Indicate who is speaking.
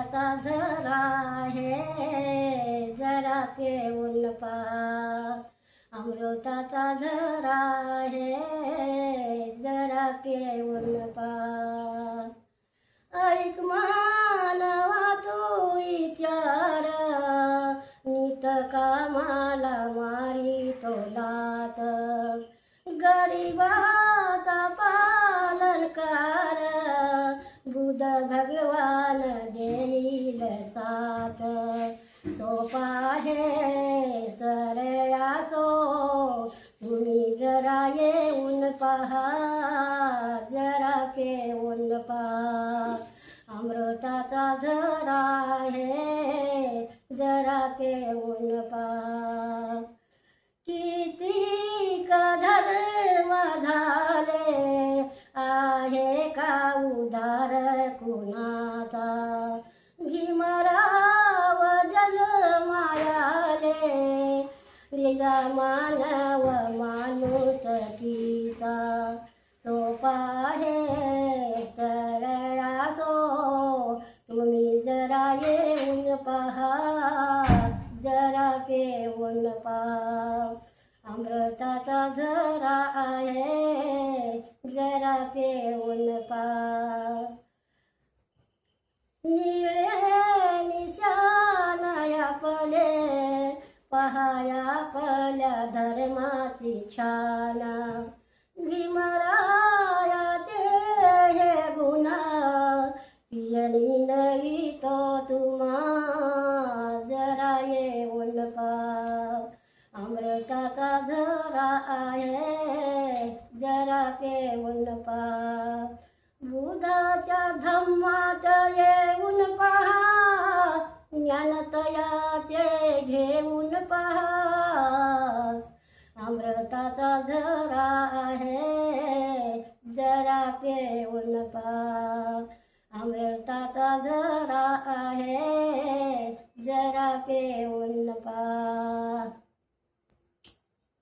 Speaker 1: अमृताचा झरा आहे जरा पिऊन पहा. अमृताचा झरा आहे जरा पिऊन पहा. ऐक मानवा तू विचार नित कामाला मारी तो लात. गरीबाचा पालनकार बुध भगवान देईल साथ. सोपा आहे सरळा सो तुम्ही जरा येऊन पहा जरा पिऊन पहा. अमृताचा झरा आहे जरा पिऊन पहा. किती धर्म झाले आहे का उधार कुणाचा. भीमराव जन्मायाले दिला मानव माणूस कीचा. सोपा आहे सरळा सो तुम्ही जरा येऊन पहा जरा पिऊन पहा. अमृताचा झरा आहे जरा पिऊन पहा. निळे निशाणया पले पहाया पल्या धर्माची छान. भीमरायाचे हे गुण पियणी नाही तो तुम्हा जरा येऊन पहा. अमृताचा झरा आहे जरा पिऊन पहा. बुधाच्या धम्मात येऊन पहा ज्ञानतयाचे घेऊन पहा. अमृताचा झरा आहे जरा पिऊन पहा. अमृताचा झरा आहे जरा पिऊन पहा.